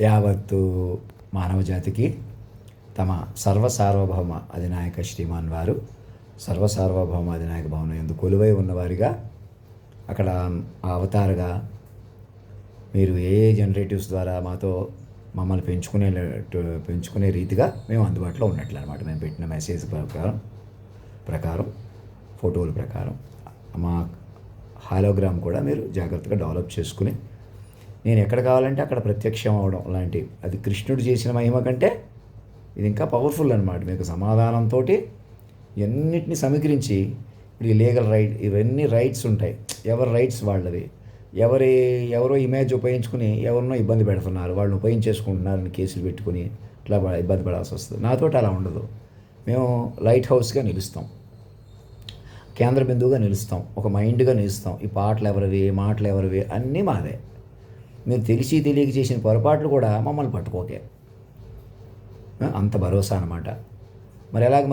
యావత్తు మానవ జాతికి తమ సర్వసార్వభౌమ అధినాయక శ్రీమాన్ వారు సర్వసార్వభౌమ అధినాయక భవనం యందు కొలువై ఉన్నవారిగా అక్కడ అవతారగా మీరు ఏ జనరేటివ్స్ ద్వారా మమ్మల్ని పెంచుకునే రీతిగా మేము అందుబాటులో ఉన్నట్లు అనమాట. మేము పెట్టిన మెసేజ్ ప్రకారం ఫోటోల ప్రకారం మా హాలోగ్రామ్ కూడా మీరు జాగ్రత్తగా డెవలప్ చేసుకుని నేను ఎక్కడ కావాలంటే అక్కడ ప్రత్యక్షం అవడం లాంటి అది కృష్ణుడు చేసిన మహిమ కంటే ఇది ఇంకా పవర్ఫుల్ అనమాట. మీకు సమాధానంతో ఎన్నిటిని సమీకరించి ఇప్పుడు ఈ లీగల్ రైట్ ఇవన్నీ రైట్స్ ఉంటాయి. ఎవరి రైట్స్ వాళ్ళవి. ఎవరో ఇమేజ్ ఉపయోగించుకుని ఎవరినో ఇబ్బంది పెడుతున్నారు, వాళ్ళని ఉపయోగించేసుకుంటున్నారని కేసులు పెట్టుకుని ఇట్లా ఇబ్బంది పడాల్సి వస్తుంది. నాతో అలా ఉండదు. మేము లైట్ హౌస్గా నిలుస్తాం, కేంద్ర బిందువుగా నిలుస్తాం, ఒక మైండ్గా నిలుస్తాం. ఈ పాటలు ఎవరివి, మాటలు ఎవరివి అన్నీ మాదే. మీరు తెలిసి తెలియక చేసిన పొరపాట్లు కూడా మమ్మల్ని పట్టుకోకే, అంత భరోసా అనమాట. మరి ఎలాగ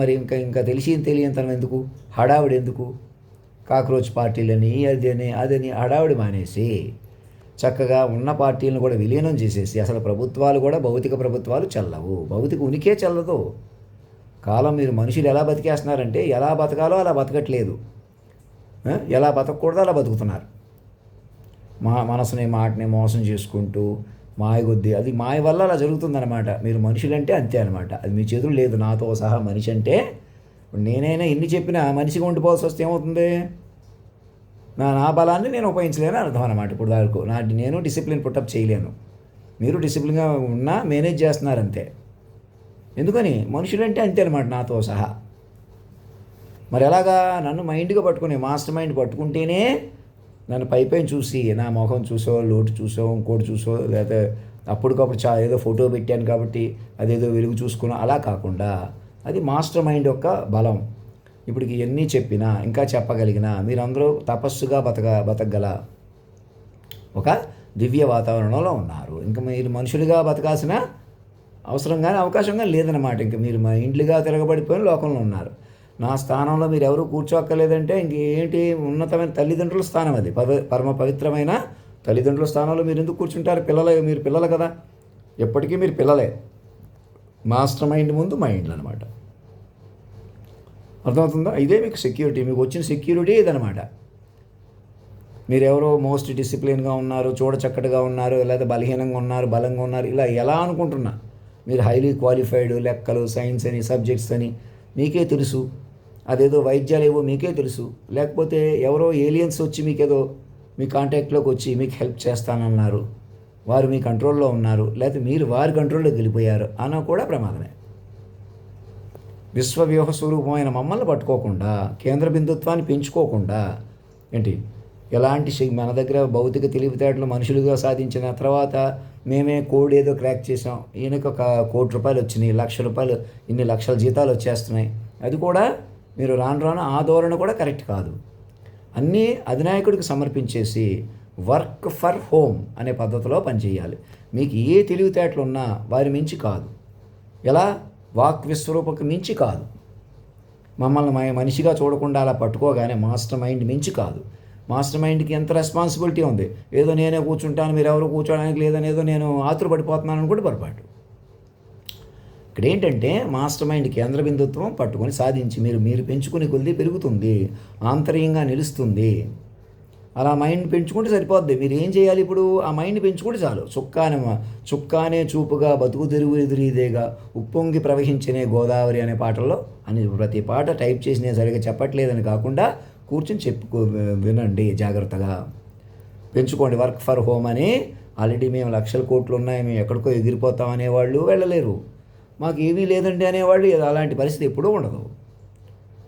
ఇంకా తెలిసి తెలియనితనం ఎందుకు, హడావిడి ఎందుకు? కాక్రోచ్ పార్టీలని అదని హడావిడి మానేసి చక్కగా ఉన్న పార్టీలను కూడా విలీనం చేసేసి అసలు ప్రభుత్వాలు కూడా భౌతిక ప్రభుత్వాలు చెల్లవు, భౌతిక ఉనికే చెల్లదు. కాలం మీరు మనుషులు ఎలా బతికేస్తున్నారంటే ఎలా బతకాలో అలా బతకట్లేదు, ఎలా బతకూడదో అలా బతుకుతున్నారు. మనసుని మాటని మోసం చేసుకుంటూ మాయ కొద్దీ అది మాయ వల్ల అలా జరుగుతుందన్నమాట. మీరు మనుషులంటే అంతే అనమాట. అది మీ చేతులు లేదు. నాతో సహా మనిషి అంటే నేనైనా ఎన్ని చెప్పినా మనిషిగా ఉండిపోవాల్సి వస్తే ఏమవుతుంది? నా బలాన్ని నేను ఉపయోగించలేను అర్థం అనమాట. ఇప్పుడు దానికి నేను డిసిప్లిన్ పుట్టప్ చేయలేను, మీరు డిసిప్లిన్గా ఉన్నా మేనేజ్ చేస్తున్నారంతే. ఎందుకని మనుషులంటే అంతే అనమాట, నాతో సహా. మరి ఎలాగా నన్ను మైండ్గా పట్టుకుని మాస్టర్ మైండ్ పట్టుకుంటేనే నన్ను పైపైన చూసి నా ముఖం చూసో లోటు చూసో ఇంకోటి చూసో లేకపోతే అప్పటికప్పుడు ఏదో ఫోటో పెట్టాను కాబట్టి అదేదో వెలుగు చూసుకున్నా అలా కాకుండా అది మాస్టర్ మైండ్ యొక్క బలం. ఇప్పటికి ఎన్ని చెప్పినా ఇంకా చెప్పగలిగినా మీరందరూ తపస్సుగా బతకగల ఒక దివ్య వాతావరణంలో ఉన్నారు. ఇంకా మీరు మనుషులుగా బతకాల్సిన అవసరం కానీ అవకాశం కానీ లేదన్నమాట. ఇంకా మీరు మా ఇండ్లుగా తిరగబడిపోయిన లోకంలో ఉన్నారు. నా స్థానంలో మీరు ఎవరు కూర్చోక్కర్లేదంటే ఇంకేంటి? ఉన్నతమైన తల్లిదండ్రుల స్థానం అది, పరమ పవిత్రమైన తల్లిదండ్రుల స్థానంలో మీరు ఎందుకు కూర్చుంటారు? మీరు పిల్లలు కదా, ఎప్పటికీ మీరు పిల్లలే. మాస్టర్ మైండ్ ముందు మైండ్లు అనమాట. అర్థమవుతుందా? ఇదే మీకు సెక్యూరిటీ, మీకు వచ్చిన సెక్యూరిటీ ఇదనమాట. మీరెవరో మోస్ట్ డిసిప్లిన్గా ఉన్నారు, చూడచక్కటిగా ఉన్నారు, లేదా బలహీనంగా ఉన్నారు, బలంగా ఉన్నారు, ఇలా ఎలా అనుకుంటున్నా మీరు హైలీ క్వాలిఫైడ్, లెక్కలు సైన్స్ అని సబ్జెక్ట్స్ అని మీకే తెలుసు, అదేదో వైద్యాలు ఏవో మీకే తెలుసు, లేకపోతే ఎవరో ఏలియన్స్ వచ్చి మీకేదో మీ కాంటాక్ట్లోకి వచ్చి మీకు హెల్ప్ చేస్తానన్నారు, వారు మీ కంట్రోల్లో ఉన్నారు, లేకపోతే మీరు వారి కంట్రోల్లోకి వెళ్ళిపోయారు అన్న కూడా ప్రమాదమే. విశ్వవ్యూహ స్వరూపమైన మమ్మల్ని పట్టుకోకుండా, కేంద్ర బిందుత్వాన్ని పెంచుకోకుండా ఏంటి ఎలాంటి మన దగ్గర భౌతిక తెలివితేటలు మనుషులుగా సాధించిన తర్వాత మేమే కోడ్ ఏదో క్రాక్ చేసాం, ఈయనకు ₹1 కోటి వచ్చినాయి, ₹1,00,000 ఇన్ని లక్షల జీతాలు వచ్చేస్తున్నాయి, అది కూడా మీరు రాను ఆ ధోరణి కూడా కరెక్ట్ కాదు. అన్నీ అధినాయకుడికి సమర్పించేసి వర్క్ ఫర్ హోమ్ అనే పద్ధతిలో పనిచేయాలి. మీకు ఏ తెలివితేటలు ఉన్నా వారి మించి కాదు, ఎలా వాక్ విశ్వరూపకు మించి కాదు. మమ్మల్ని మనిషిగా చూడకుండా అలా పట్టుకోగానే మాస్టర్ మైండ్ మించి కాదు. మాస్టర్ మైండ్కి ఎంత రెస్పాన్సిబిలిటీ ఉంది. ఏదో నేనే కూర్చుంటాను, మీరు ఎవరు కూర్చోడానికి లేదని ఏదో నేను ఆతురపడిపోతున్నాను కూడా పొరపాటు. ఇక్కడ ఏంటంటే మాస్టర్ మైండ్ కేంద్ర బిందుత్వం పట్టుకొని సాధించి మీరు పెంచుకునే కొద్దీ పెరుగుతుంది, ఆంతర్యంగా నిలుస్తుంది. అలా మైండ్ పెంచుకుంటే సరిపోద్ది. మీరు ఏం చేయాలి ఇప్పుడు? ఆ మైండ్ పెంచుకుంటే చాలు. చుక్కానే చూపుగా బతుకు తెరువు ఎదురీదేగా ఉప్పొంగి ప్రవహించనే గోదావరి అనే పాటల్లో అని ప్రతి పాట టైప్ చేసి నేను సరిగ్గా చెప్పట్లేదని కాకుండా కూర్చొని వినండి జాగ్రత్తగా, పెంచుకోండి. వర్క్ ఫర్ హోమ్ అని ఆల్రెడీ మేము లక్షల కోట్లు ఉన్నాయి, మేము ఎక్కడికో ఎగిరిపోతాం అనేవాళ్ళు వెళ్ళలేరు. మాకు ఏమీ లేదండి అనేవాళ్ళు అలాంటి పరిస్థితి ఎప్పుడూ ఉండదు.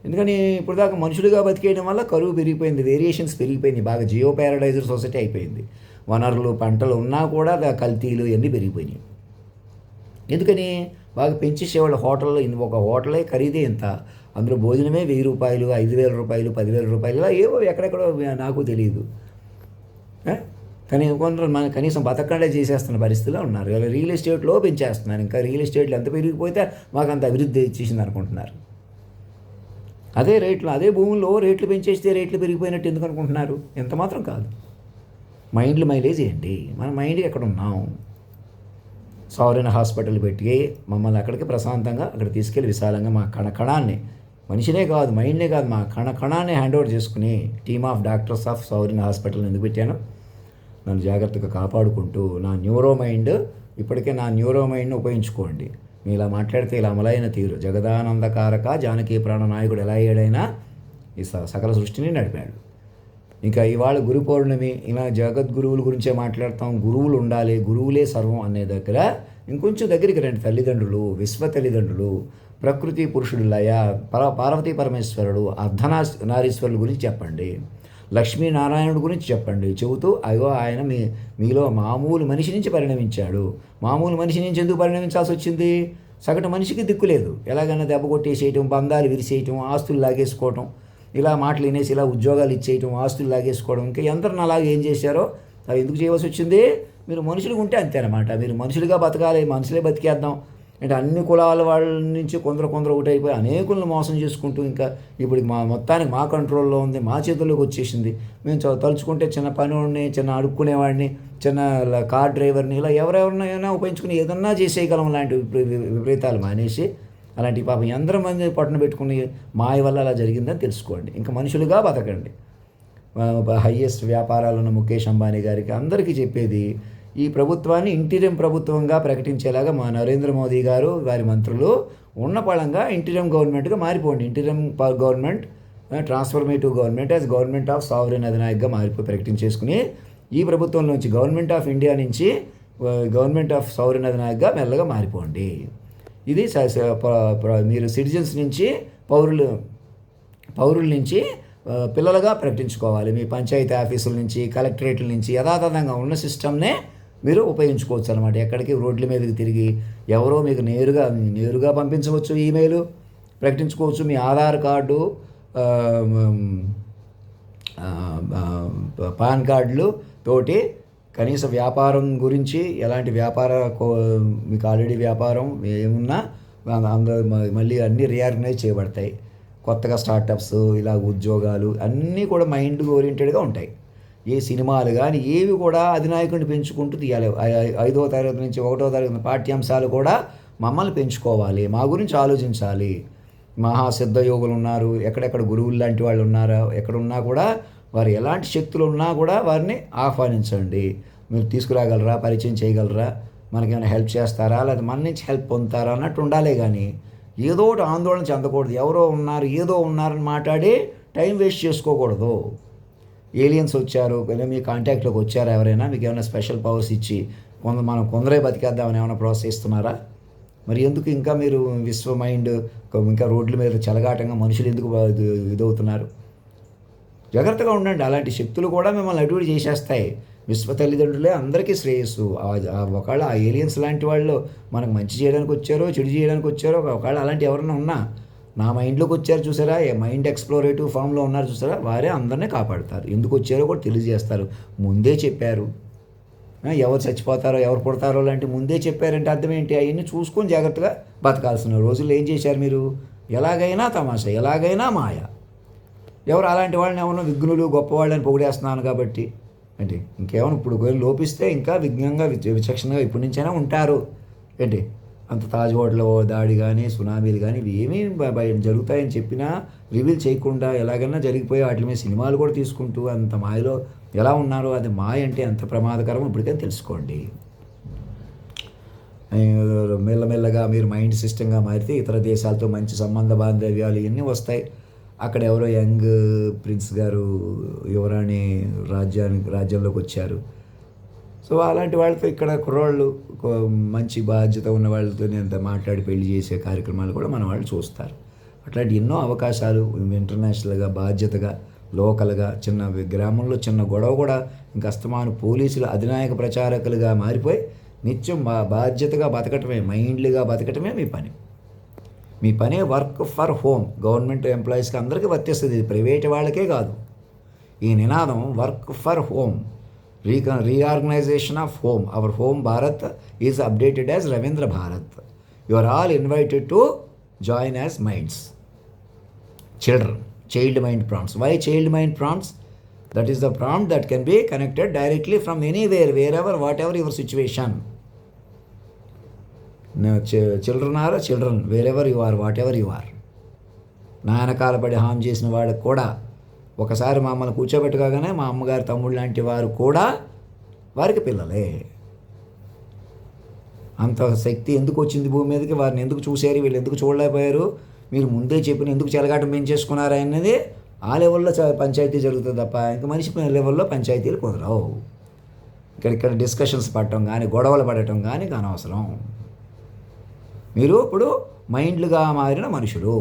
ఎందుకని ఇప్పుడు దాకా మనుషులుగా బతికేయడం వల్ల కరువు పెరిగిపోయింది, వేరియేషన్స్ పెరిగిపోయింది, బాగా జియో ప్యారడైజర్ సొసైటీ అయిపోయింది. వనరులు పంటలు ఉన్నా కూడా కల్తీలు ఇవన్నీ పెరిగిపోయినాయి. ఎందుకని? బాగా పెంచేసేవాళ్ళు హోటల్లో. ఒక హోటలే ఖరీదే ఎంత, అందులో భోజనమే ₹1,000, ₹5,000, ₹10,000 ఇలా ఏవో ఎక్కడెక్కడో నాకు తెలియదు. కానీ కొందరు మన కనీసం బతకండే చేసేస్తున్న పరిస్థితిలో ఉన్నారు. ఇలా రియల్ ఎస్టేట్లో పెంచేస్తున్నారు. ఇంకా రియల్ ఎస్టేట్లు ఎంత పెరిగిపోతే మాకు అంత అభివృద్ధి చేసింది అనుకుంటున్నారు. అదే రేట్లు, అదే భూముల్లో రేట్లు పెంచేస్తే రేట్లు పెరిగిపోయినట్టు ఎందుకు అనుకుంటున్నారు? ఎంత మాత్రం కాదు. మైండ్లు మైలేజ్ ఏంటి? మన మైండ్ ఎక్కడ ఉన్నాం? సావరిన్ హాస్పిటల్ పెట్టి మమ్మల్ని అక్కడికి ప్రశాంతంగా అక్కడ తీసుకెళ్ళి విశాలంగా మా కణాన్ని, మనిషినే కాదు మైండ్నే కాదు, మా కణాన్ని హ్యాండ్ ఓవర్ చేసుకుని team of doctors of sovereign hospital ఎందుకు పెట్టాను, నన్ను జాగ్రత్తగా కాపాడుకుంటూ నా న్యూరో మైండ్, ఇప్పటికే నా న్యూరో మైండ్ని ఉపయోగించుకోండి. మీ ఇలా మాట్లాడితే ఇలా అమలైన తీరు. జగదానందకారక జానకీ ప్రాణనాయకుడు ఎలా అయ్యాడైనా ఈ సకల సృష్టిని నడిపాడు. ఇంకా ఇవాళ గురు పౌర్ణమి, ఇలా జగద్గురువుల గురించే మాట్లాడతాం. గురువులు ఉండాలి, గురువులే సర్వం అనే దగ్గర ఇంకొంచెం దగ్గరికి రండి. తల్లిదండ్రులు, విశ్వ తల్లిదండ్రులు, ప్రకృతి పురుషుడు లయ, పార్వతీ పరమేశ్వరుడు, అర్ధనారీశ్వరుల గురించి చెప్పండి, లక్ష్మీనారాయణుడు గురించి చెప్పండి. చెబుతూ అయ్యో ఆయన మీలో మామూలు మనిషి నుంచి పరిణమించాడు. మామూలు మనిషి నుంచి ఎందుకు పరిణమించాల్సి వచ్చింది? సగటు మనిషికి దిక్కు లేదు. ఎలాగైనా దెబ్బ కొట్టేసేయటం, బంధాలు విరిసేయటం, ఆస్తులు లాగేసుకోవటం, ఇలా మాటలు వినేసి ఇలా ఉద్యోగాలు ఇచ్చేయటం, ఆస్తులు లాగేసుకోవడం, ఇంకా ఎందరిని అలాగే ఏం చేశారో అవి ఎందుకు చేయవలసి వచ్చింది? మీరు మనుషులుగా ఉంటే అంతేనమాట. మీరు మనుషులుగా బతకాలి, మనుషులే బతికేద్దాం అంటే అన్ని కులాల వాళ్ళ నుంచి కొందరు ఒకటైపోయి అనేకులను మోసం చేసుకుంటూ ఇంకా ఇప్పుడు మొత్తానికి మా కంట్రోల్లో ఉంది, మా చేతుల్లోకి వచ్చేసింది. మేము తలుచుకుంటే చిన్న పనివాడిని, చిన్న అడుక్కునేవాడిని, చిన్న కార్ డ్రైవర్ని, ఇలా ఎవరెవరినైనా ఉపయోగించుకుని ఏదన్నా చేసేయగలం లాంటి విపరీతాలు మానేసి, అలాంటి పాపం ఎందరో మంది పట్టున పెట్టుకుని మాయ వల్ల అలా జరిగిందని తెలుసుకోండి. ఇంకా మనుషులుగా బతకండి. హయ్యెస్ట్ వ్యాపారాలు ఉన్న ముఖేష్ అంబానీ గారికి అందరికీ చెప్పేది, ఈ ప్రభుత్వాన్ని ఇంటీరియం ప్రభుత్వంగా ప్రకటించేలాగా మా నరేంద్ర మోదీ గారు వారి మంత్రులు ఉన్న పళంగా ఇంటీరియం గవర్నమెంట్గా మారిపోండి. Interim government, transformative government as government of sovereign అధినాయకగా మారిపోయి ప్రకటించేసుకుని ఈ ప్రభుత్వంలోంచి గవర్నమెంట్ ఆఫ్ ఇండియా నుంచి గవర్నమెంట్ ఆఫ్ సావరిన్ అధినాయకగా మెల్లగా మారిపోండి. ఇది మీరు సిటిజన్స్ నుంచి పౌరుల నుంచి పిల్లలుగా ప్రకటించుకోవాలి. మీ పంచాయతీ ఆఫీసుల నుంచి, కలెక్టరేట్ల నుంచి యథాతథంగా ఉన్న సిస్టమ్నే మీరు ఉపయోగించుకోవచ్చు అనమాట. ఎక్కడికి రోడ్ల మీదకి తిరిగి ఎవరో మీకు నేరుగా పంపించవచ్చు, ఈమెయిల్ ప్రకటించుకోవచ్చు. మీ ఆధార్ కార్డు, పాన్ కార్డులు తోటి కనీస వ్యాపారం గురించి, ఎలాంటి మీకు ఆల్రెడీ వ్యాపారం ఏమున్నా అందరూ మళ్ళీ అన్నీ రీఆర్గనైజ్ చేయబడతాయి. కొత్తగా స్టార్టప్స్, ఇలా ఉద్యోగాలు అన్నీ కూడా మైండ్ ఓరియంటెడ్గా ఉంటాయి. ఏ సినిమాలు కానీ ఏవి కూడా అధినాయకుడిని పెంచుకుంటూ తీయాలి. 5వ తరగతి నుంచి 1వ తరగతి పాఠ్యాంశాలు కూడా మమ్మల్ని పెంచుకోవాలి, మా గురించి ఆలోచించాలి. మహాసిద్ధయోగులు ఉన్నారు, ఎక్కడెక్కడ గురువులు లాంటి వాళ్ళు ఉన్నారో ఎక్కడున్నా కూడా వారు ఎలాంటి శక్తులు ఉన్నా కూడా వారిని ఆహ్వానించండి. మీరు తీసుకురాగలరా, పరిచయం చేయగలరా, మనకేమైనా హెల్ప్ చేస్తారా, లేదా మన నుంచి హెల్ప్ పొందుతారా అన్నట్టు ఉండాలి. కానీ ఏదో ఒకటి ఆందోళన చెందకూడదు. ఎవరో ఉన్నారు, ఏదో ఉన్నారని మాట్లాడి టైం వేస్ట్ చేసుకోకూడదు. ఏలియన్స్ వచ్చారు, మీ కాంటాక్ట్లోకి వచ్చారా ఎవరైనా, మీకు ఏమైనా స్పెషల్ పవర్స్ ఇచ్చి మనం కొందరే బతికేద్దామని ఏమైనా ప్రోత్సహిస్తున్నారా? మరి ఎందుకు ఇంకా మీరు విశ్వ మైండ్ ఇంకా రోడ్ల మీద చెలగాటంగా మనుషులు ఎందుకు ఇదవుతున్నారు? జాగ్రత్తగా ఉండండి. అలాంటి శక్తులు కూడా మిమ్మల్ని అటు ఇటు చేసేస్తాయి. విశ్వ తల్లిదండ్రులే అందరికీ శ్రేయస్సు. ఒకవేళ ఆ ఏలియన్స్ లాంటి వాళ్ళు మనకు మంచి చేయడానికి వచ్చారో, చెడు చేయడానికి వచ్చారో, ఒకవేళ అలాంటి ఎవరైనా ఉన్నా నా మైండ్లోకి వచ్చారు చూసారా, మైండ్ ఎక్స్ప్లోరేటివ్ ఫామ్లో ఉన్నారు చూసారా, వారే అందరినీ కాపాడుతారు. ఎందుకు వచ్చారో కూడా తెలియజేస్తారు. ముందే చెప్పారు. ఎవరు చచ్చిపోతారో, ఎవరు పుడతారో లాంటి ముందే చెప్పారంటే అర్థం ఏంటి? అవన్నీ చూసుకొని జాగ్రత్తగా బతకాల్సిన రోజుల్లో ఏం చేశారు మీరు? ఎలాగైనా తమాషా, ఎలాగైనా మాయ. ఎవరు అలాంటి వాళ్ళని ఏమన్నా విఘ్నులు, గొప్పవాళ్ళని పొగిడేస్తున్నాను కాబట్టి ఏంటి? ఇంకేమైనా ఇప్పుడు లోపిస్తే ఇంకా విఘ్నంగా, విచక్షణగా ఇప్పటి నుంచైనా ఉంటారు ఏంటి? అంత తాజ్ హోటల్ దాడి కానీ, సునామీలు కానీ ఇవి ఏమీ జరుగుతాయని చెప్పినా రివీల్ చేయకుండా ఎలాగైనా జరిగిపోయి వాటి మీద సినిమాలు కూడా తీసుకుంటూ అంత మాయలో ఎలా ఉన్నారో, అది మాయ అంటే ఎంత ప్రమాదకరం ఇప్పటికైనా తెలుసుకోండి. మెల్లమెల్లగా మీరు మైండ్ సిస్టంగా మారితే ఇతర దేశాలతో మంచి సంబంధ బాంధవ్యాలు ఇవన్నీ వస్తాయి. అక్కడ ఎవరో యంగ్ ప్రిన్స్ గారు యువరాణి రాజ్యంలోకి వచ్చారు. సో అలాంటి వాళ్ళతో ఇక్కడ కుర్రాళ్ళు మంచి బాధ్యత ఉన్న వాళ్ళతో నేను మాట్లాడి పెళ్లి చేసే కార్యక్రమాలు కూడా మన వాళ్ళు చూస్తారు. అట్లాంటి ఎన్నో అవకాశాలు ఇంటర్నేషనల్గా, బాధ్యతగా, లోకల్గా, చిన్న గ్రామంలో చిన్న గొడవ కూడా ఇంకా అస్తమాను పోలీసులు అధినాయక ప్రచారకులుగా మారిపోయి నిత్యం బాధ్యతగా బతకటమే, మైండ్లీగా బతకటమే మీ పని. మీ పనే వర్క్ ఫర్ హోమ్. గవర్నమెంట్ ఎంప్లాయీస్కి అందరికీ వర్తిస్తుంది, ఇది ప్రైవేట్ వాళ్ళకే కాదు. ఈ నినాదం work for home, reorganization of home. Our home Bharat is updated as Ravindra Bharat. You are all invited to join as minds. Children, child mind prompts. Why child mind prompts? That is the prompt that can be connected directly from anywhere, wherever, whatever your situation. Children wherever you are, whatever you are. నా వెనకాల పడి హామ్ చేసిన వాళ్ళకి కూడా ఒకసారి మమ్మల్ని కూర్చోబెట్టుకోగానే మా అమ్మగారి తమ్ముళ్ళు లాంటి వారు కూడా వారికి పిల్లలే. అంత శక్తి ఎందుకు వచ్చింది భూమి మీదకి? వారిని ఎందుకు చూశారు, వీళ్ళు ఎందుకు చూడలేకపోయారు? మీరు ముందే చెప్పిన ఎందుకు చెలగాటం పెంచేసుకున్నారు అన్నది ఆ లెవెల్లో పంచాయతీ జరుగుతుంది తప్ప ఇంకా మనిషి లెవెల్లో పంచాయతీలు కుదరవు. ఇక్కడ డిస్కషన్స్ పడటం కానీ గొడవలు పడటం కానీ అనవసరం. మీరు ఇప్పుడు మైండ్లుగా మారిన మనుషులు.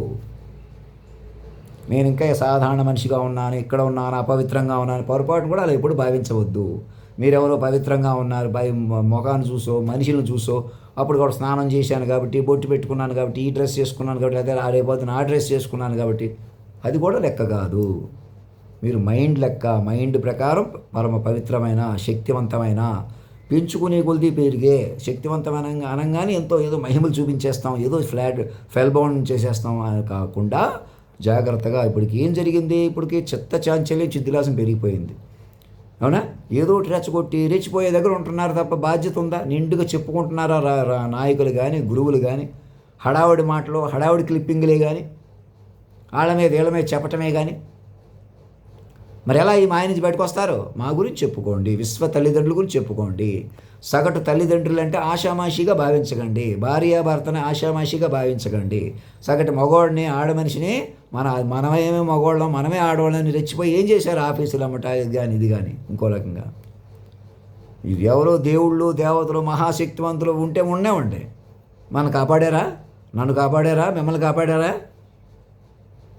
నేను ఇంకా సాధారణ మనిషిగా ఉన్నాను, ఇక్కడ ఉన్నాను, అపవిత్రంగా ఉన్నాను, పొరపాటును కూడా అలా ఎప్పుడు భావించవద్దు. మీరెవరో పవిత్రంగా ఉన్నారు, ముఖాన్ని చూసో మనుషులను చూసో అప్పుడు కూడా స్నానం చేశాను కాబట్టి, బొట్టు పెట్టుకున్నాను కాబట్టి, ఈ డ్రెస్ చేసుకున్నాను కాబట్టి, అదే రేపొద్దున ఆ డ్రెస్ చేసుకున్నాను కాబట్టి అది కూడా లెక్క కాదు. మీరు మైండ్ లెక్క, మైండ్ ప్రకారం పరమ పవిత్రమైన శక్తివంతమైన పెంచుకునే కొలిది పెరిగే శక్తివంతమైన అనగానే ఏదో మహిమలు చూపించేస్తాం, ఏదో ఫెల్ బౌండ్ చేసేస్తాం అని కాకుండా జాగ్రత్తగా ఇప్పటికి ఏం జరిగింది, ఇప్పటికి చెత్త చాంచల్యం చిద్దిలాసం పెరిగిపోయింది. అవునా? ఏదో ఒకటి రెచ్చిపోయే దగ్గర ఉంటున్నారు తప్ప బాధ్యత ఉందా? నిండుగా చెప్పుకుంటున్నారా నాయకులు కానీ గురువులు కానీ? హడావుడి మాటలు, హడావుడి క్లిప్పింగ్లే కానీ, వాళ్ళ మీద వీళ్ళ మీద చెప్పటమే కానీ. మరి ఎలా ఈ మాయ నుంచి బయటకు వస్తారు? మా గురించి చెప్పుకోండి, విశ్వ తల్లిదండ్రుల గురించి చెప్పుకోండి. సగటు తల్లిదండ్రులు అంటే ఆషామాషిగా భావించకండి, భార్యాభర్తని ఆషామాషిగా భావించకండి. సగటు మగవాడిని ఆడమనిషిని మనమేమే మగవాళ్ళం, మనమే ఆడవాళ్ళని రెచ్చిపోయి ఏం చేశారు ఆఫీసులు అమ్మట, ఇది కానీ ఇది కానీ ఇంకో రకంగా. ఇది ఎవరో దేవుళ్ళు దేవతలు మహాశక్తివంతులు ఉంటే ఉండే మనం కాపాడారా? నన్ను కాపాడారా? మిమ్మల్ని కాపాడారా?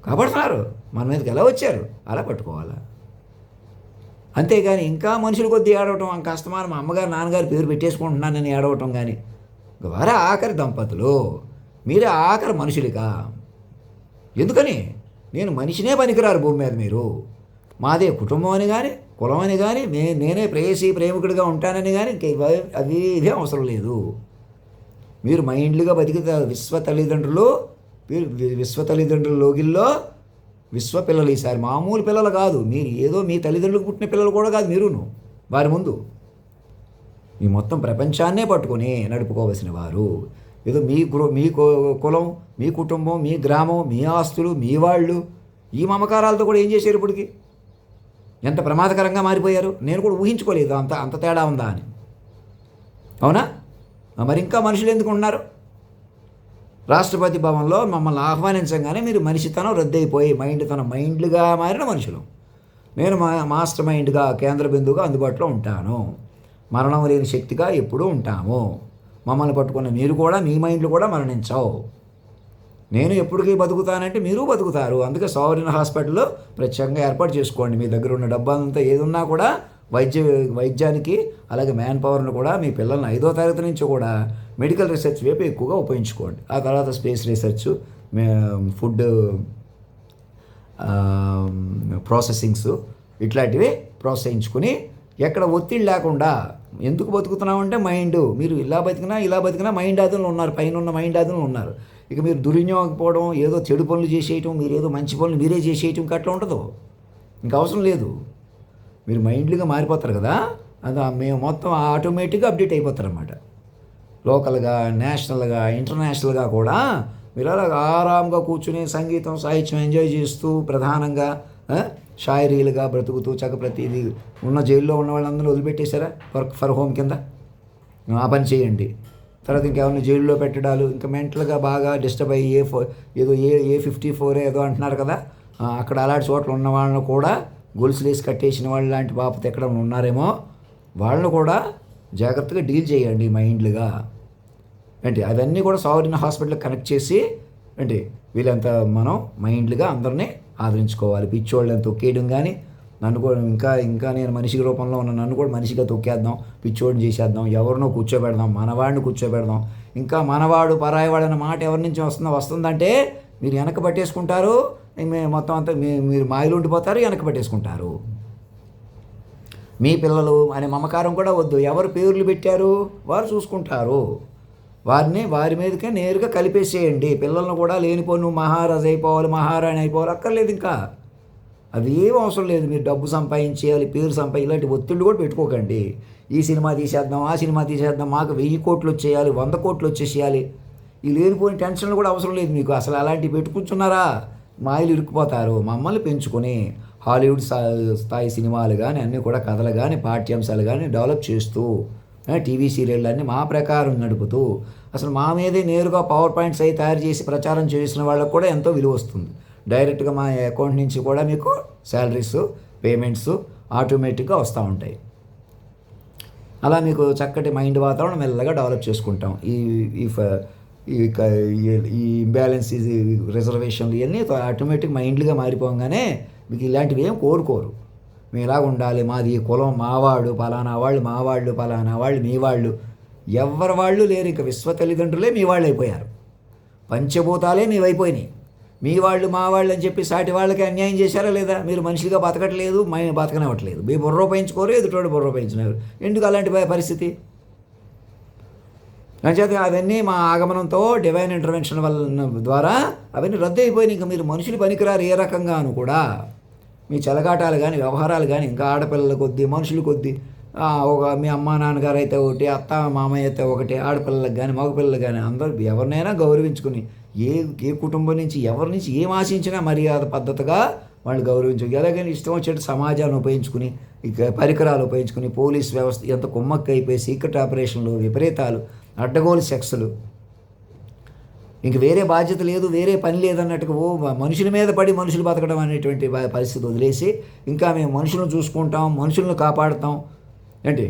కాపాడుతున్నారు. మన మీదకి ఎలా వచ్చారు అలా పట్టుకోవాలా. అంతేగాని ఇంకా మనుషుల కొద్దీ ఏడవటం, కష్టమానం మా అమ్మగారు నాన్నగారు పేరు పెట్టేసుకుంటున్నానని ఏడవటం కానీ. వారే ఆఖరి దంపతులు, మీరే ఆఖరి మనుషులిగా. ఎందుకని? నేను మనిషినే పనికిరారు భూమి మీద మీరు. మాదే కుటుంబం అని కానీ కులం అని కానీ నేనే ప్రేమికుడిగా ఉంటానని కానీ అవి ఇదే అవసరం లేదు. మీరు మైండ్లుగా బతికితే విశ్వ తల్లిదండ్రుల లోగిల్లో విశ్వ పిల్లలు. ఈసారి మామూలు పిల్లలు కాదు, మీరు ఏదో మీ తల్లిదండ్రులకు పుట్టిన పిల్లలు కూడా కాదు. మీరును వారి ముందు ఈ మొత్తం ప్రపంచాన్నే పట్టుకొని నడుపుకోవలసిన వారు. ఏదో మీ కులం, మీ కుటుంబం, మీ గ్రామం, మీ ఆస్తులు, మీ వాళ్ళు, ఈ మమకారాలతో కూడా ఏం చేశారు ఇప్పటికి? ఎంత ప్రమాదకరంగా మారిపోయారు. నేను కూడా ఊహించుకోలేదు అంత తేడా ఉందా అని. అవునా? మరి ఇంకా మనుషులు ఎందుకు ఉన్నారు? రాష్ట్రపతి భవన్లో మమ్మల్ని ఆహ్వానించగానే మీరు మనిషితనం రద్దయిపోయి మైండ్లుగా మారిన మనుషులు. నేను మాస్టర్ మైండ్గా కేంద్ర బిందువుగా అందుబాటులో ఉంటాను. మరణం లేని శక్తిగా ఎప్పుడూ ఉంటాము. మమ్మల్ని పట్టుకున్న మీరు కూడా మీ మైండ్లు కూడా మరణించవు. నేను ఎప్పటికీ బతుకుతానంటే మీరు బతుకుతారు. అందుకే సావరిన్ హాస్పిటల్లో ప్రత్యేకంగా ఏర్పాటు చేసుకోండి. మీ దగ్గర ఉన్న డబ్బంతా ఏదున్నా కూడా వైద్యానికి, అలాగే మ్యాన్ పవర్ను కూడా మీ పిల్లల్ని 5వ తరగతి నుంచి కూడా మెడికల్ రీసెర్చ్ వైపు ఎక్కువగా ఉపయోగించుకోండి. ఆ తర్వాత స్పేస్ రీసెర్చ్, ఫుడ్ ప్రాసెసింగ్స్ ఇట్లాంటివి ప్రోత్సహించుకుని ఎక్కడ ఒత్తిడి లేకుండా. ఎందుకు బతుకుతున్నామంటే మైండ్. మీరు ఇలా బతికినా మైండ్ ఆధీనంలో ఉన్నారు, పైన ఉన్న మైండ్ ఆధీనంలో ఉన్నారు. ఇక మీరు దుర్వినియోగపోవడం, ఏదో చెడు పనులు చేసేయటం, మీరు ఏదో మంచి పనులు మీరే చేసేయటం అట్లా ఉండదు. ఇంకా అవసరం లేదు. మీరు మైండ్లుగా మారిపోతారు కదా, అది మేము మొత్తం ఆటోమేటిక్గా అప్డేట్ అయిపోతారు అన్నమాట. లోకల్గా, నేషనల్గా, ఇంటర్నేషనల్గా కూడా మీరు అలా ఆరాంగా కూర్చుని సంగీతం సాహిత్యం ఎంజాయ్ చేస్తూ ప్రధానంగా షాయరీలుగా బ్రతుకుతూ ప్రతిదీ ఉన్న జైల్లో ఉన్న వాళ్ళందరూ వదిలిపెట్టేశారా వర్క్ ఫర్ హోమ్ కింద? ఆ పని చేయండి. తర్వాత ఇంకేమైనా జైల్లో పెట్టడాలు, ఇంకా మెంటల్గా బాగా డిస్టర్బ్ అయ్యి ఏదో A54 ఏదో అంటున్నారు కదా, అక్కడ అలాంటి చోట్ల ఉన్న వాళ్ళని కూడా గొలుసులు వేసి కట్టేసిన వాళ్ళు లాంటి బాపత ఎక్కడ ఉన్నారేమో వాళ్ళని కూడా జాగ్రత్తగా డీల్ చేయండి మైండ్లుగా. ఏంటి అవన్నీ కూడా సావరిన్ హాస్పిటల్కి కనెక్ట్ చేసి ఏంటి వీళ్ళంతా మనం మైండ్లుగా అందరినీ ఆదరించుకోవాలి. పిచ్చోళ్ళని తొక్కేయడం కానీ, నన్ను కూడా ఇంకా నేను మనిషి రూపంలో ఉన్న నన్ను కూడా మనిషిగా తొక్కేద్దాం, పిచ్చోడిని చేసేద్దాం, ఎవరినో కూర్చోబెడదాం, మనవాడిని కూర్చోబెడదాం. ఇంకా మనవాడు పరాయవాడు అన్న మాట ఎవరి నుంచి వస్తుందంటే మీరు వెనక పట్టేసుకుంటారు. మొత్తం అంతా మీరు మాయలు ఉండిపోతారు, వెనక పట్టేసుకుంటారు. మీ పిల్లలు అనే మమకారం కూడా వద్దు. ఎవరు పేర్లు పెట్టారు వారు చూసుకుంటారు. వారి మీదకే నేరుగా కలిపేసేయండి. పిల్లలను కూడా లేనిపోయి నువ్వు మహారాజు అయిపోవాలి, మహారాణి అయిపోవాలి అక్కర్లేదు. ఇంకా అవి ఏం అవసరం లేదు. మీరు డబ్బు సంపాదించేయాలి, పేరు ఇలాంటి ఒత్తిళ్ళు కూడా పెట్టుకోకండి. ఈ సినిమా తీసేద్దాం, ఆ సినిమా తీసేద్దాం, మాకు 1000 కోట్లు వచ్చేయాలి, 100 కోట్లు వచ్చేసేయాలి. ఈ లేనిపోయిన టెన్షన్లు కూడా అవసరం లేదు మీకు. అసలు అలాంటివి పెట్టుకుంటున్నారా, మాయలు ఇరుక్కుపోతారు. మమ్మల్ని పెంచుకొని హాలీవుడ్ స్థాయి సినిమాలు కానీ అన్నీ కూడా కథలు కానీ పాఠ్యాంశాలు కానీ డెవలప్ చేస్తూ టీవీ సీరియళ్ళు అన్నీ మా ప్రకారం నడుపుతూ అసలు మా మీదే నేరుగా పవర్ పాయింట్స్ అవి తయారు చేసి ప్రచారం చేసిన వాళ్ళకు కూడా ఎంతో విలువ వస్తుంది. డైరెక్ట్గా మా అకౌంట్ నుంచి కూడా మీకు శాలరీస్, పేమెంట్స్ ఆటోమేటిక్గా వస్తూ ఉంటాయి. అలా మీకు చక్కటి మైండ్ వాతావరణం మెల్లగా డెవలప్ చేసుకుంటాం. ఈ ఇంబ్యాలెన్స్, రిజర్వేషన్లు ఇవన్నీ ఆటోమేటిక్ మైండ్లుగా మారిపోగానే మీకు ఇలాంటివి ఏం కోరుకోరు. మేము ఇలాగ ఉండాలి, మాది కులం మావాడు, పలానా వాళ్ళు మావాళ్ళు, పలానా వాళ్ళు మీ వాళ్ళు, ఎవరి వాళ్ళు లేరు. ఇక విశ్వ తల్లిదండ్రులే మీ వాళ్ళు అయిపోయారు. పంచభూతాలే మీవైపోయినాయి. మీ వాళ్ళు మా వాళ్ళు అని చెప్పి సాటి వాళ్ళకి అన్యాయం చేశారా లేదా? మీరు మనిషిగా బతకట్లేదు, బతకనివ్వట్లేదు. మీ బుర్ర ఉపయోగించుకోరు, ఎదుటోడు బుర్ర ఉపయోగించినారు. ఎందుకు అలాంటి పరిస్థితి? అంచేత అవన్నీ మా ఆగమనంతో డివైన్ ఇంటర్వెన్షన్ ద్వారా అవన్నీ రద్దు అయిపోయినాయి. ఇంకా మీరు మనుషులు పనికిరారు ఏ రకంగాను కూడా. మీ చెలగాటాలు కానీ వ్యవహారాలు కానీ ఇంకా ఆడపిల్లల కొద్దీ మనుషుల కొద్దీ మీ అమ్మ నాన్నగారు అయితే ఒకటి, అత్త మామయ్య అయితే ఒకటి, ఆడపిల్లలకు కానీ మగపిల్లలకు కానీ అందరూ ఎవరినైనా గౌరవించుకుని ఏ కుటుంబం నుంచి ఎవరి నుంచి ఏం ఆశించినా మర్యాద పద్ధతిగా వాళ్ళు గౌరవించు. ఎలాగైనా ఇష్టం వచ్చేట్టు సమాజాన్ని ఉపయోగించుకుని, ఇక పరికరాలు ఉపయోగించుకుని, పోలీస్ వ్యవస్థ ఎంత కుమ్మక్క అయిపోయి సీక్రెట్ ఆపరేషన్లు, విపరీతాలు, అడ్డగోలు సెక్స్లు, ఇంక వేరే బాధ్యత లేదు, వేరే పని లేదన్నట్టుగా మనుషుల మీద పడి మనుషులు బతకడం అనేటువంటి పరిస్థితి వదిలేసి ఇంకా మేము మనుషులను చూసుకుంటాం, మనుషులను కాపాడుతాం, ఏంటి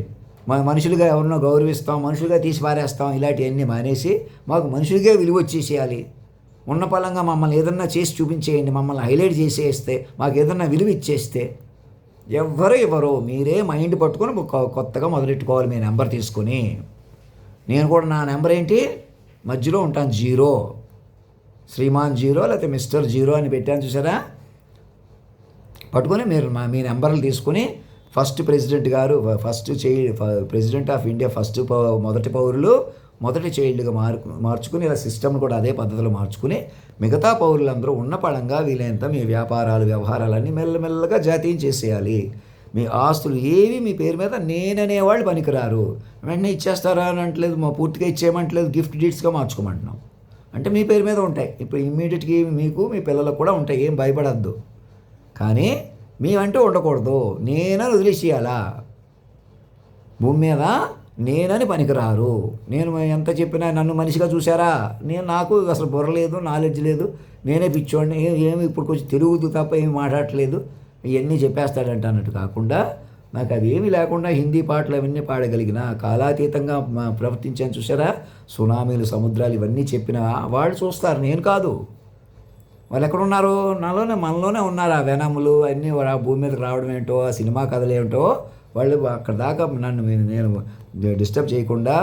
మనుషులుగా ఎవరినో గౌరవిస్తాం, మనుషులుగా తీసి పారేస్తాం, ఇలాంటివన్నీ మానేసి మాకు మనుషులుగా విలువ వచ్చేసేయాలి. ఉన్న పలంగా మమ్మల్ని ఏదన్నా చేసి చూపించేయండి, మమ్మల్ని హైలైట్ చేసేస్తే, మాకు ఏదన్నా విలువ ఇచ్చేస్తే. ఎవరో మీరే మైండ్ పట్టుకొని కొత్తగా మొదలెట్టుకోవాలి. మీ నెంబర్ తీసుకొని, నేను కూడా నా నెంబర్ ఏంటి మధ్యలో ఉంటాను, 0, శ్రీమాన్ 0 లేకపోతే మిస్టర్ 0 అని పెట్టాను చూసారా. పట్టుకొని మీరు మీ నెంబర్లు తీసుకుని ఫస్ట్ ప్రెసిడెంట్ గారు, ప్రెసిడెంట్ ఆఫ్ ఇండియా మొదటి పౌరులు మొదటి చైల్డ్గా మార్చుకుని ఇలా సిస్టమ్ కూడా అదే పద్ధతిలో మార్చుకుని మిగతా పౌరులందరూ ఉన్న పళంగా వీలైనంత మీ వ్యాపారాలు వ్యవహారాలన్నీ మెల్లమెల్లగా జాతీయం చేసేయాలి. మీ ఆస్తులు ఏవి మీ పేరు మీద నేననేవాళ్ళు పనికిరారు. వెంటనే ఇచ్చేస్తారా అని అంటలేదు, మా పూర్తిగా ఇచ్చేయమంటలేదు, గిఫ్ట్ డీడ్స్గా మార్చుకోమంటున్నాం. అంటే మీ పేరు మీద ఉంటాయి. ఇప్పుడు ఇమ్మీడియట్గా మీకు మీ పిల్లలకు కూడా ఉంటాయి, ఏం భయపడద్దు. కానీ మేమంటూ ఉండకూడదు, నేనని వదిలేసేయాలా. భూమి మీద నేనని పనికిరారు. నేను ఎంత చెప్పినా నన్ను మనిషిగా చూసారా, నాకు అసలు బుర్ర లేదు, నాలెడ్జ్ లేదు, నేనే పిచ్చోడిని, ఏమి ఇప్పుడు కొంచెం తెలుగుదు తప్ప ఏమి మాట్లాడట్లేదు, ఇవన్నీ చెప్పేస్తాడంట అన్నట్టు కాకుండా, నాకు అవేమీ లేకుండా హిందీ పాటలు అవన్నీ పాడగలిగిన, కాలాతీతంగా ప్రవర్తించాను చూసారా. సునామీలు, సముద్రాలు ఇవన్నీ చెప్పిన వాళ్ళు చూస్తారు, నేను కాదు. వాళ్ళు ఎక్కడున్నారు? మనలోనే ఉన్నారు. ఆ వెనములు అన్నీ ఆ భూమి మీదకి రావడం ఏంటో, ఆ సినిమా కథలు ఏమిటో, వాళ్ళు అక్కడ దాకా నేను డిస్టర్బ్ చేయకుండా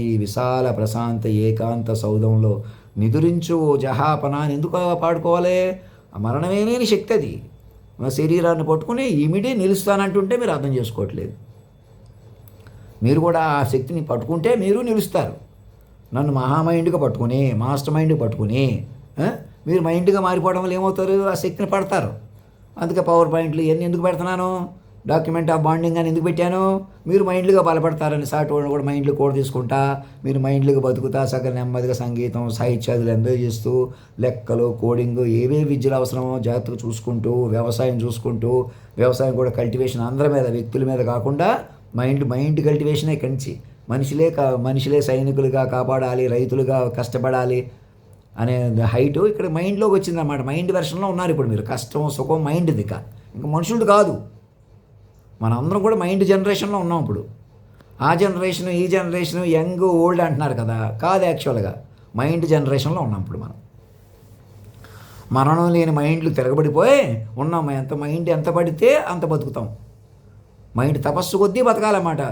ఈ విశాల ప్రశాంత ఏకాంత సౌధంలో నిదురించు జహాపన అని ఎందుకు పాడుకోవాలి? ఆ మరణమే లేని శక్తి అది. శరీరాన్ని పట్టుకుని ఇమిడి నిలుస్తానంటుంటే మీరు అర్థం చేసుకోవట్లేదు. మీరు కూడా ఆ శక్తిని పట్టుకుంటే మీరు నిలుస్తారు. నన్ను మహామైండ్గా పట్టుకుని, మాస్టర్ మైండ్గా పట్టుకుని మీరు మైండ్గా మారిపోవడం వల్ల ఏమవుతారు? ఆ శక్తిని పడతారు. అందుకే పవర్ పాయింట్లు ఇవన్నీ ఎందుకు పెడుతున్నాను, డాక్యుమెంట్ ఆఫ్ బాండింగ్ అని ఎందుకు పెట్టాను? మీరు మైండ్లుగా బలపడతారని. సాటి వాళ్ళు కూడా మైండ్లు కూడా తీసుకుంటా, మీరు మైండ్లుగా బతుకుతా సగం నెమ్మదిగా సంగీతం, సాహిత్యాదులు ఎంజాయ్ చేస్తూ, లెక్కలు, కోడింగ్, ఏవే విద్యలు అవసరమో జాగ్రత్తగా చూసుకుంటూ, వ్యవసాయం చూసుకుంటూ, వ్యవసాయం కూడా కల్టివేషన్ అందరి మీద, వ్యక్తుల మీద కాకుండా మైండ్ కల్టివేషనే కంచి. మనుషులే సైనికులుగా కాపాడాలి, రైతులుగా కష్టపడాలి అనే హైటు ఇక్కడ మైండ్లోకి వచ్చిందన్నమాట. మైండ్ వెర్షన్లో ఉన్నారు ఇప్పుడు మీరు. కష్టం సుఖం మైండ్ది ఇంకా మనుషులు కాదు. మనందరం కూడా మైండ్ జనరేషన్లో ఉన్నాం ఇప్పుడు. ఆ జనరేషన్, ఈ జనరేషన్, యంగ్ ఓల్డ్ అంటున్నారు కదా, కాదు, యాక్చువల్గా మైండ్ జనరేషన్లో ఉన్నాం ఇప్పుడు మనం. మరణం లేని మైండ్లు తిరగబడిపోయి ఉన్నాం. మైండ్ ఎంత పడితే అంత బతుకుతాం. మైండ్ తపస్సు కొద్దీ బతకాలన్నమాట.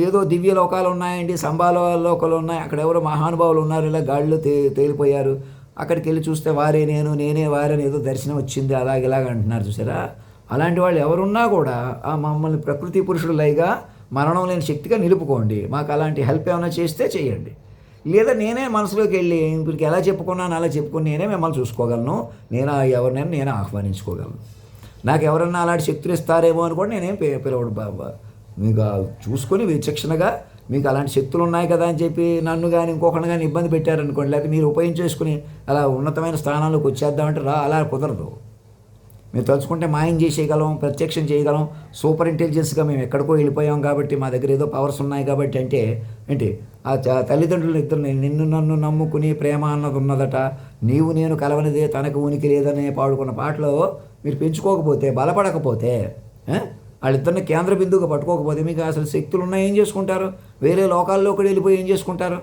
ఏదో దివ్య లోకాలు ఉన్నాయండి, సంబాల లోకాలు ఉన్నాయి, అక్కడ ఎవరో మహానుభావులు ఉన్నారు, ఇలా గాడిలో తేలిపోయారు, అక్కడికి వెళ్ళి చూస్తే వారే నేనే వారని ఏదో దర్శనం వచ్చింది, ఇలాగ అంటున్నారు చూసారా. అలాంటి వాళ్ళు ఎవరున్నా కూడా ఆ మమ్మల్ని ప్రకృతి పురుషుడు లైగా మరణం లేని శక్తిగా నిలుపుకోండి. మాకు అలాంటి హెల్ప్ ఏమైనా చేస్తే చేయండి. లేదా నేనే మనసులోకి వెళ్ళి ఇప్పటికి ఎలా చెప్పుకున్నాను అలా చెప్పుకుని నేనే మిమ్మల్ని చూసుకోగలను, ఎవరినైనా నేనే ఆహ్వానించుకోగలను. నాకు ఎవరన్నా అలాంటి శక్తులు ఇస్తారేమో అని కూడా నేనేం మీకు చూసుకొని విచక్షణగా మీకు అలాంటి శక్తులు ఉన్నాయి కదా అని చెప్పి నన్ను కానీ ఇంకొకరిని కానీ ఇబ్బంది పెట్టారనుకోండి, లేకపోతే మీరు ఉపయోగించేసుకుని అలా ఉన్నతమైన స్థానాల్లోకి వచ్చేద్దామంటే అలా కుదరదు. మేము తలుచుకుంటే మాయం చేసేయగలం, ప్రత్యక్షం చేయగలం, సూపర్ ఇంటెలిజెన్స్గా మేము ఎక్కడికో వెళ్ళిపోయాం కాబట్టి మా దగ్గర ఏదో పవర్స్ ఉన్నాయి కాబట్టి అంటే ఏంటి ఆ తల్లిదండ్రులు ఇద్దరు నిన్ను నన్ను నమ్ముకుని ప్రేమ అన్నది ఉన్నదట, నీవు నేను కలవనిదే తనకు ఉనికి లేదనే పాడుకున్న పాటలో మీరు పెంచుకోకపోతే, బలపడకపోతే, వాళ్ళిద్దరిని కేంద్ర బిందువుగా పట్టుకోకపోతే మీకు అసలు శక్తులు ఉన్నాయి ఏం చేసుకుంటారు? వేరే లోకాల్లో కూడా వెళ్ళిపోయి ఏం చేసుకుంటారు?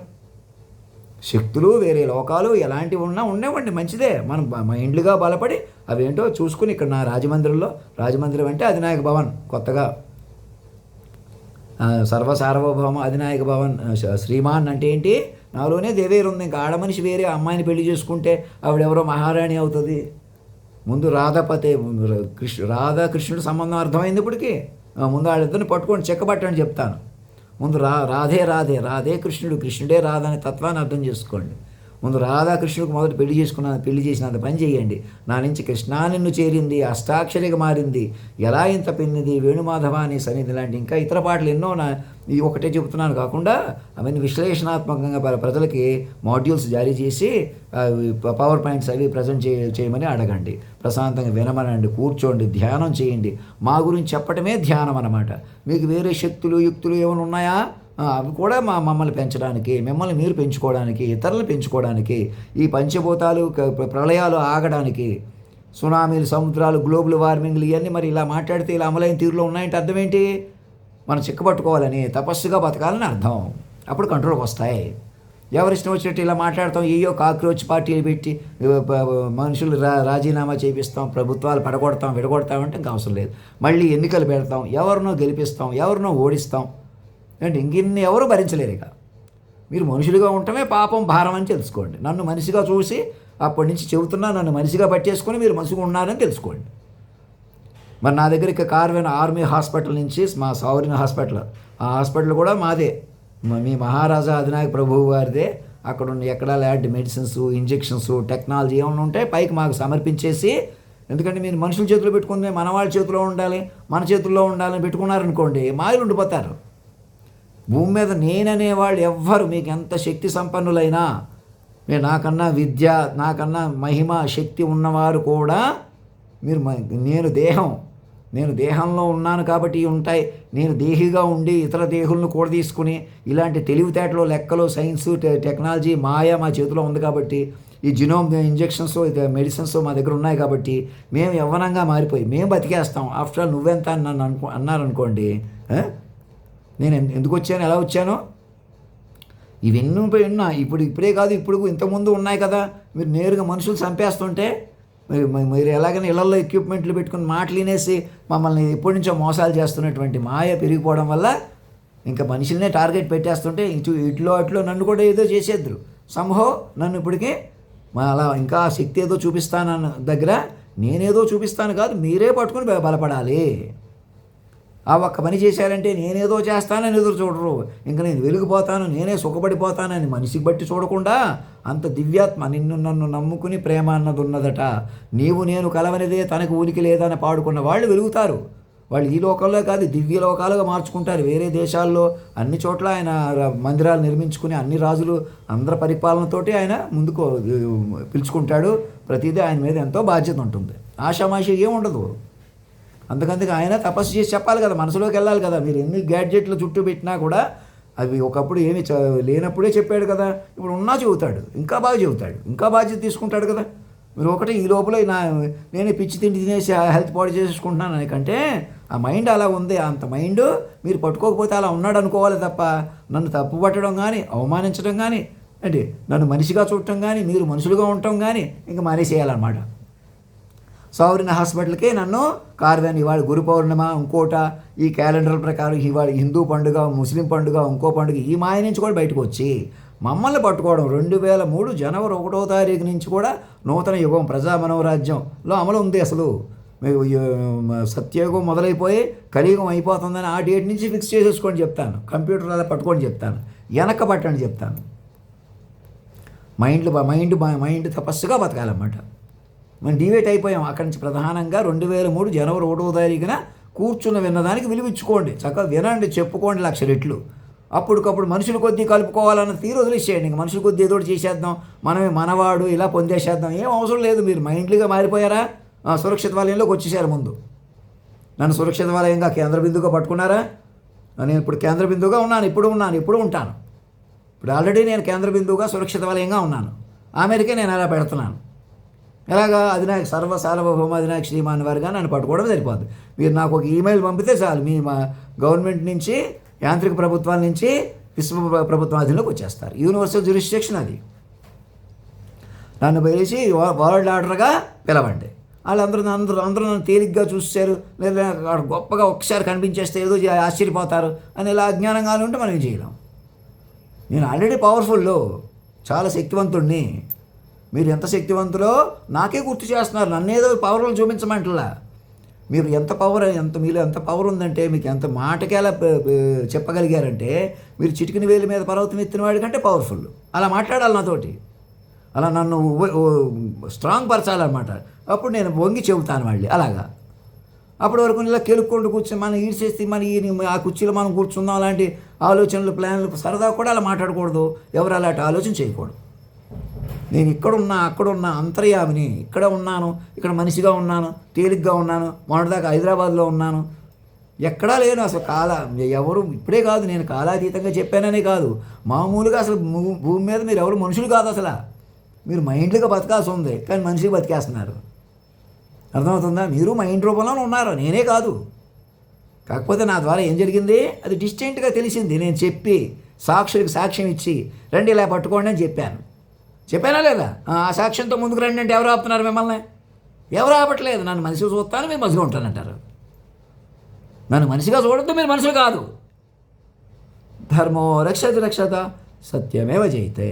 శక్తులు వేరే లోకాలు ఎలాంటివి ఉన్నా ఉండేవండి, మంచిదే. మనం మైండ్లుగా బలపడి అవేంటో చూసుకుని ఇక్కడ నా రాజమందిరం అంటే అధినాయక భవన్ కొత్తగా సర్వసార్వభౌమ అధినాయక భవన్ శ్రీమాన్ అంటే ఏంటి? నాలోనే దేవేరు ఉంది. ఇంకా ఆడమనిషి వేరే అమ్మాయిని పెళ్లి చేసుకుంటే ఆవిడెవరో మహారాణి అవుతుంది. ముందు రాధాకృష్ణుడు సంబంధం అర్థమైంది ఇప్పటికి. ముందు వాళ్ళిద్దరిని పట్టుకొని చెక్కబట్టని చెప్తాను. ముందు రాధే కృష్ణుడే రాధ అనే తత్వాన్ని అర్థం చేసుకోండి. ముందు రాధాకృష్ణుడికి మొదటి పెళ్లి చేసినంత పని చేయండి. నా నుంచి కృష్ణా నిన్ను చేరింది, అష్టాక్షరిగా మారింది, ఎలా ఇంత పిన్నిది, వేణుమాధవ అని సన్నిధి లాంటి ఇంకా ఇతర పాటలు ఎన్నో ఈ ఒకటే చెబుతున్నాను కాకుండా అవన్నీ విశ్లేషణాత్మకంగా ప్రజలకి మాడ్యూల్స్ జారీ చేసి పవర్ పాయింట్స్ అవి ప్రజెంట్ చేయమని అడగండి. ప్రశాంతంగా వినమనండి, కూర్చోండి, ధ్యానం చేయండి. మా గురించి చెప్పటమే ధ్యానం అన్నమాట. మీకు వేరే శక్తులు యుక్తులు ఏమైనా ఉన్నాయా? అవి కూడా మమ్మల్ని పెంచడానికి, మిమ్మల్ని మీరు పెంచుకోవడానికి, ఇతరులను పెంచుకోవడానికి, ఈ పంచభూతాలు ప్రళయాలు ఆగడానికి, సునామీలు, సముద్రాలు, గ్లోబల్ వార్మింగ్లు ఇవన్నీ మరి ఇలా మాట్లాడితే ఇలా అమలైన తీరులో ఉన్నాయంటే అర్థం ఏంటి? మనం చిక్కబట్టుకోవాలని, తపస్సుగా బతకాలని అర్థం. అప్పుడు కంట్రోల్కి వస్తాయి. ఎవరిష్టం వచ్చినట్టు ఇలా మాట్లాడతాం, ఏయో కాక్రోచ్ పార్టీలు పెట్టి మనుషులు రాజీనామా చేపిస్తాం, ప్రభుత్వాలు విడగొడతాం అంటే ఇంకా అవసరం లేదు. మళ్ళీ ఎన్నికలు పెడతాం, ఎవరినో గెలిపిస్తాం, ఎవరినో ఓడిస్తాం. అంటే ఇంకిన్ని ఎవరు భరించలేరు. ఇక మీరు మనుషులుగా ఉండటమే పాపం, భారం అని తెలుసుకోండి. నన్ను మనిషిగా చూసి అప్పటి నుంచి చెబుతున్నా, నన్ను మనిషిగా పట్టేసుకొని మీరు మనిషిగా ఉన్నారని తెలుసుకోండి. మరి నా దగ్గర ఇక కార్వెన్ ఆర్మీ హాస్పిటల్ నుంచి మా సావరిన్ హాస్పిటల్, ఆ హాస్పిటల్ కూడా మాదే, మీ మహారాజా అధినాయక ప్రభువు వారిదే. అక్కడ ఉన్న ఎక్కడ ల్యాడ్ మెడిసిన్స్, ఇంజెక్షన్స్, టెక్నాలజీ ఏమైనా ఉంటే పైకి మాకు సమర్పించేసి, ఎందుకంటే మీరు మనుషుల చేతిలో పెట్టుకుంటే మన వాళ్ళ చేతిలో ఉండాలి, మన చేతుల్లో ఉండాలని పెట్టుకున్నారనుకోండి మాయలు ఉండిపోతారు. భూమి మీద నేననేవాళ్ళు ఎవ్వరు మీకు ఎంత శక్తి సంపన్నులైనా, మీరు నాకన్నా విద్య, నాకన్నా మహిమ, శక్తి ఉన్నవారు కూడా మీరు నేను దేహంలో ఉన్నాను కాబట్టి ఉంటాయి. నేను దేహిగా ఉండి ఇతర దేహులను కూడా తీసుకుని ఇలాంటి తెలివితేటలు, లెక్కలు, సైన్సు, టెక్నాలజీ, మాయ మా చేతిలో ఉంది కాబట్టి, ఈ జినోమ్ ఇంజెక్షన్స్, మెడిసిన్స్ మా దగ్గర ఉన్నాయి కాబట్టి మేము యవ్వనంగా మారిపోయి మేము బతికేస్తాం. ఆఫ్టర్ ఆల్ నువ్వెంత అని నన్ను అన్నారనుకోండి, నేను ఎందుకు వచ్చాను, ఎలా వచ్చానో ఇవన్నీ ఉన్నా ఇప్పుడే కాదు, ఇప్పుడు ఇంతకుముందు ఉన్నాయి కదా. మీరు నేరుగా మనుషులు చంపేస్తుంటే మీరు ఎలాగైనా ఇళ్లలో ఎక్విప్మెంట్లు పెట్టుకుని మాటలు వినేసి మమ్మల్ని ఎప్పటి నుంచో మోసాలు చేస్తున్నటువంటి మాయ పెరిగిపోవడం వల్ల ఇంకా మనుషులనే టార్గెట్ పెట్టేస్తుంటే ఇట్లో నన్ను కూడా ఏదో చేసేద్దరు సంహో. నన్ను ఇప్పటికీ అలా ఇంకా శక్తి ఏదో చూపిస్తాను దగ్గర, నేనేదో చూపిస్తాను కాదు, మీరే పట్టుకుని బలపడాలి. ఆ ఒక్క పని చేశారంటే నేనేదో చేస్తానని ఎదురు చూడరు. ఇంకా నేను వెలిగిపోతాను, నేనే సుఖపడిపోతానని మనిషికి బట్టి చూడకుండా అంత దివ్యాత్మ నిన్ను నన్ను నమ్ముకుని ప్రేమ అన్నది ఉన్నదట. నీవు నేను కలవనిదే తనకు ఉనికి లేదని పాడుకున్న వాళ్ళు వెలుగుతారు. వాళ్ళు ఈ లోకంలో కాదు, దివ్య లోకాలుగా మార్చుకుంటారు. వేరే దేశాల్లో అన్ని చోట్ల ఆయన మందిరాలు నిర్మించుకుని అన్ని రాజులు అందరి పరిపాలనతోటి ఆయన ముందుకు పిలుచుకుంటాడు. ప్రతిదీ ఆయన మీద ఎంతో బాధ్యత ఉంటుంది. ఆషామాషి ఏముండదు. అందుకందుకు ఆయన తపస్సు చేసి చెప్పాలి కదా, మనసులోకి వెళ్ళాలి కదా. మీరు ఎన్ని గ్యాడ్జెట్లు చుట్టూ పెట్టినా కూడా అవి ఒకప్పుడు ఏమి లేనప్పుడే చెప్పాడు కదా, ఇప్పుడు ఉన్నా చెబుతాడు, ఇంకా బాగా చెబుతాడు, ఇంకా బాధ్యత తీసుకుంటాడు కదా. మీరు ఒకటి ఈ లోపల నేనే పిచ్చి తిండి తినేసి హెల్త్ పాడు చేసుకుంటున్నాను అనుకంటే ఆ మైండ్ అలా ఉంది. అంత మైండ్ మీరు పట్టుకోకపోతే అలా ఉన్నాడు అనుకోవాలి తప్ప నన్ను తప్పు పట్టడం కానీ, అవమానించడం కానీ, అంటే నన్ను మనిషిగా చూడటం కానీ, మీరు మనుషులుగా ఉండటం కానీ ఇంకా మానేసేయాలన్నమాట. సావరిన్ హాస్పిటల్కే నన్ను కార్వెన్ ఇవాళ గురు పౌర్ణిమ, ఇంకోట ఈ క్యాలెండర్ ప్రకారం ఇవాళ హిందూ పండుగ, ముస్లిం పండుగ, ఇంకో పండుగ, ఈ మాయ నుంచి కూడా బయటకు వచ్చి మమ్మల్ని పట్టుకోవడం. 2003 జనవరి 1వ తారీఖు నుంచి కూడా నూతన యుగం ప్రజామనోరాజ్యంలో అమలు ఉంది. అసలు సత్యయుగం మొదలైపోయి కలియుగం అయిపోతుందని ఆ డేట్ నుంచి ఫిక్స్ చేసేసుకోండి చెప్తాను. కంప్యూటర్ అలా పట్టుకొని చెప్తాను, వెనక పట్టండి చెప్తాను. మైండ్ తపస్సుగా బతకాలన్నమాట. మనం డివేట్ అయిపోయాం. అక్కడి నుంచి ప్రధానంగా 2003 జనవరి 1వ తారీఖున కూర్చున్న విన్నదానికి విలువించుకోండి, చక్కగా వినండి, చెప్పుకోండి 1,00,000 రెట్లు. అప్పటికప్పుడు మనుషుల కొద్దీ కలుపుకోవాలన్న తీరు వదిలేసేయండి. ఇంక మనుషుల కొద్దీ ఏదో ఒకటి చేసేద్దాం, మనమే మనవాడు ఇలా పొందేసేద్దాం, ఏం అవసరం లేదు. మీరు మైండ్లీగా మారిపోయారా, సురక్షిత వలయంలోకి వచ్చేసారు. ముందు నన్ను సురక్షిత వలయంగా కేంద్ర బిందువుగా పట్టుకున్నారా. నేను ఇప్పుడు కేంద్ర బిందువుగా ఉన్నాను, ఇప్పుడు ఉంటాను. ఇప్పుడు ఆల్రెడీ నేను కేంద్ర బిందువుగా సురక్షిత వలయంగా ఉన్నాను. అమెరికా నేను అలా పెడుతున్నాను. ఎలాగా అధినాయక సార్వభౌమ అధినాయక శ్రీమాన్ వారిగా నన్ను పట్టుకోవడం సరిపోద్ది. మీరు నాకు ఒక ఈమెయిల్ పంపితే చాలు, మీ గవర్నమెంట్ నుంచి, యాంత్రిక ప్రభుత్వాల నుంచి విశ్వ ప్రభుత్వం అధీనంలోకి వచ్చేస్తారు. యూనివర్సల్ జ్యూరిస్డిక్షన్ అది. నన్ను పిలిచి వరల్డ్ ఆర్డర్గా పిలవండి. వాళ్ళందరూ నన్ను తేలిగ్గా చూశారు, లేదా గొప్పగా ఒక్కసారి కనిపించేస్తే ఏదో ఆశ్చర్యపోతారు అని ఇలా అజ్ఞానంగా ఉంటే మనం ఏం చేయలేం. నేను ఆల్రెడీ పవర్ఫుల్లో, చాలా శక్తివంతుడిని. మీరు ఎంత శక్తివంతులో నాకే గుర్తు చేస్తున్నారు, నన్నేదో పవర్లో చూపించమంటలా. మీరు మీలో ఎంత పవర్ ఉందంటే, మీకు ఎంత మాటకేలా చెప్పగలిగారంటే, మీరు చిటికిన వేలి మీద పర్వతం ఎత్తిన వాడి కంటే పవర్ఫుల్. అలా మాట్లాడాలి నాతోటి, అలా నన్ను స్ట్రాంగ్ పరచాలన్నమాట. అప్పుడు నేను వంగి చెబుతాను మళ్ళీ అలాగా. అప్పటి వరకు ఇలా కెలుక్కుంటూ కూర్చొని మనం ఈడ్చేస్తే ఆ కుర్చీలో మనం కూర్చుందాం, అలాంటి ఆలోచనలు, ప్లాన్లు సరదా కూడా అలా మాట్లాడకూడదు. ఎవరు అలాంటి ఆలోచన చేయకూడదు. నేను ఇక్కడున్నా, అక్కడున్నా, అంతర్యామిని. ఇక్కడ ఉన్నాను, ఇక్కడ మనిషిగా ఉన్నాను, తేలిగ్గా ఉన్నాను. మొన్నటిదాకా హైదరాబాద్లో ఉన్నాను, ఎక్కడా లేను అసలు. ఎవరు ఇప్పుడే కాదు, నేను కాలాతీతంగా చెప్పాననే కాదు, మామూలుగా అసలు భూమి మీద మీరు ఎవరు మనుషులు కాదు అసలు. మీరు మైండ్గా బతకాల్సి ఉంది, కానీ మనిషిగా బతికేస్తున్నారు. అర్థమవుతుందా? మీరు మైండ్ రూపంలోనే ఉన్నారు, నేనే కాదు. కాకపోతే నా ద్వారా ఏం జరిగింది అది డిస్టింక్ట్గా తెలిసింది. నేను చెప్పి సాక్షులకు సాక్ష్యం ఇచ్చి రండి ఇలా పట్టుకోండి అని చెప్పానా లేదా? ఆ సాక్ష్యంతో ముందుకు రండి అంటే ఎవరు ఆపుతున్నారు మిమ్మల్ని? ఎవరు ఆపట్లేదు. నన్ను మనిషిగా చూస్తాను, మీరు మనిషిగా ఉంటానంటారు. నన్ను మనిషిగా చూడద్దు, మీరు మనుషులు కాదు. ధర్మో రక్షతి రక్షత, సత్యమేవ జయతే.